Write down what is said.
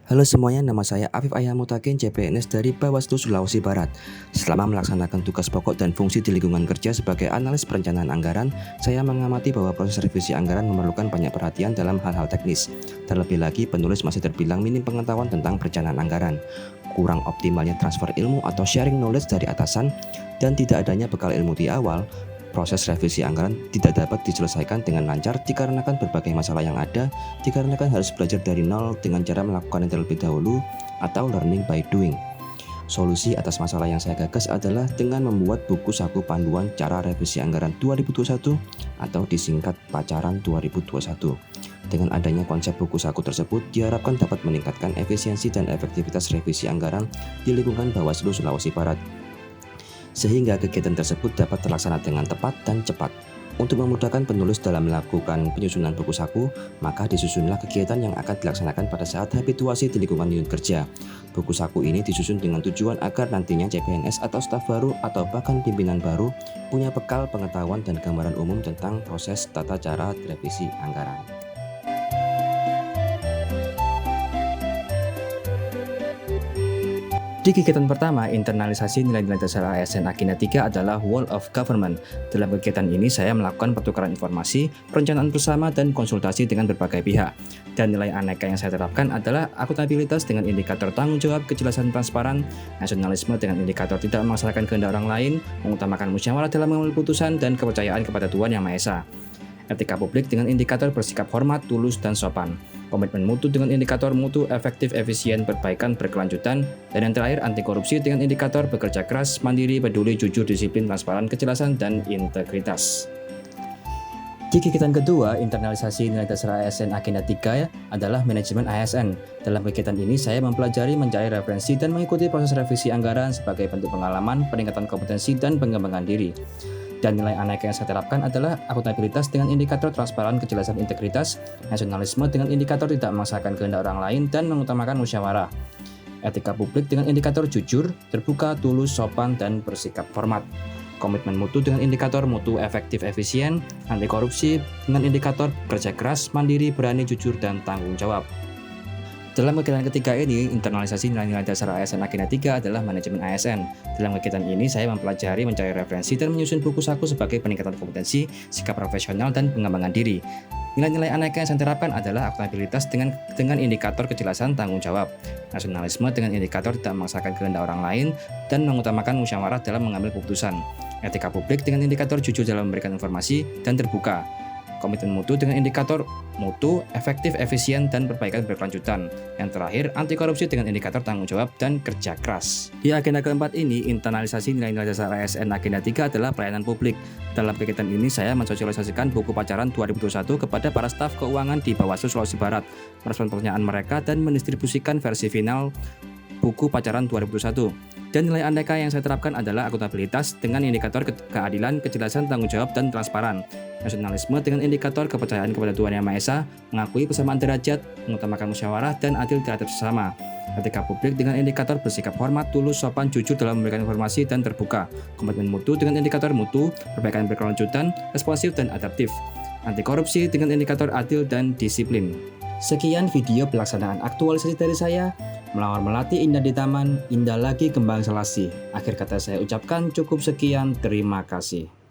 Halo semuanya, nama saya Afif Ayamutakin, CPNS dari Bawaslu Sulawesi Barat. Selama melaksanakan tugas pokok dan fungsi di lingkungan kerja sebagai analis perencanaan anggaran, saya mengamati bahwa proses revisi anggaran memerlukan banyak perhatian dalam hal-hal teknis. Terlebih lagi, penulis masih terbilang minim pengetahuan tentang perencanaan anggaran, kurang optimalnya transfer ilmu atau sharing knowledge dari atasan, dan tidak adanya bekal ilmu di awal. Proses revisi anggaran tidak dapat diselesaikan dengan lancar dikarenakan berbagai masalah yang ada, dikarenakan harus belajar dari nol dengan cara melakukan yang terlebih dahulu atau learning by doing. Solusi atas masalah yang saya gagas adalah dengan membuat buku saku panduan cara revisi anggaran 2021 atau disingkat Pacaran 2021. Dengan adanya konsep buku saku tersebut diharapkan dapat meningkatkan efisiensi dan efektivitas revisi anggaran di lingkungan Bawaslu Sulawesi Barat, sehingga kegiatan tersebut dapat terlaksana dengan tepat dan cepat. Untuk memudahkan penulis dalam melakukan penyusunan buku saku, maka disusunlah kegiatan yang akan dilaksanakan pada saat habituasi di lingkungan unit kerja. Buku saku ini disusun dengan tujuan agar nantinya CPNS atau staf baru atau bahkan pimpinan baru punya bekal pengetahuan dan gambaran umum tentang proses tata cara revisi anggaran. Di kegiatan pertama, internalisasi nilai-nilai dasar ASN Agenda 3 adalah Wall of Government. Dalam kegiatan ini, saya melakukan pertukaran informasi, perencanaan bersama, dan konsultasi dengan berbagai pihak. Dan nilai aneka yang saya terapkan adalah akuntabilitas dengan indikator tanggung jawab, kejelasan transparan, nasionalisme dengan indikator tidak memaksakan kehendak orang lain, mengutamakan musyawarah dalam mengambil putusan, dan kepercayaan kepada Tuhan Yang Maha Esa. Etika publik dengan indikator bersikap hormat, tulus, dan sopan. Komitmen mutu dengan indikator mutu, efektif, efisien, perbaikan, berkelanjutan. Dan yang terakhir, anti korupsi dengan indikator bekerja keras, mandiri, peduli, jujur, disiplin, transparan, kejelasan, dan integritas. Di kegiatan kedua, internalisasi nilai dasar ASN Agenda 3 adalah manajemen ASN. Dalam kegiatan ini, saya mempelajari, mencari referensi, dan mengikuti proses revisi anggaran sebagai bentuk pengalaman, peningkatan kompetensi, dan pengembangan diri. Dan nilai aneka yang saya terapkan adalah akuntabilitas dengan indikator transparan, kejelasan, integritas, nasionalisme dengan indikator tidak memaksakan kehendak orang lain, dan mengutamakan musyawarah. Etika publik dengan indikator jujur, terbuka, tulus, sopan, dan bersikap hormat. Komitmen mutu dengan indikator mutu, efektif, efisien, anti korupsi dengan indikator kerja keras, mandiri, berani, jujur, dan tanggung jawab. Dalam kegiatan ketiga ini, internalisasi nilai-nilai dasar ASN Agenda 3 adalah manajemen ASN. Dalam kegiatan ini, saya mempelajari, mencari referensi, dan menyusun buku saku sebagai peningkatan kompetensi, sikap profesional, dan pengembangan diri. Nilai-nilai aneka yang saya terapkan adalah akuntabilitas dengan indikator kejelasan tanggung jawab, nasionalisme dengan indikator tidak memaksakan kehendak orang lain, dan mengutamakan musyawarah dalam mengambil keputusan. Etika publik dengan indikator jujur dalam memberikan informasi dan terbuka. Komitmen mutu dengan indikator mutu, efektif, efisien, dan perbaikan berkelanjutan. Yang terakhir, anti korupsi dengan indikator tanggung jawab dan kerja keras. Di agenda keempat ini, internalisasi nilai-nilai dasar ASN Agenda 3 adalah pelayanan publik. Dalam kegiatan ini, saya mensosialisasikan buku Pacaran 2021 kepada para staf keuangan di Bawaslu Sulawesi Barat, merespon pertanyaan mereka, dan mendistribusikan versi final buku Pacaran 2021. Dan nilai aneka yang saya terapkan adalah akuntabilitas dengan indikator keadilan, kejelasan, tanggung jawab, dan transparan. Nasionalisme dengan indikator kepercayaan kepada Tuhan Yang Maha Esa, mengakui persamaan derajat, mengutamakan musyawarah, dan adil terhadap sesama. Etika publik dengan indikator bersikap hormat, tulus, sopan, jujur dalam memberikan informasi, dan terbuka. Komitmen mutu dengan indikator mutu, perbaikan berkelanjutan, responsif, dan adaptif. Anti korupsi dengan indikator adil dan disiplin. Sekian video pelaksanaan aktualisasi dari saya. Melawar melati indah di taman, indah lagi kembang selasih. Akhir kata saya ucapkan cukup sekian, terima kasih.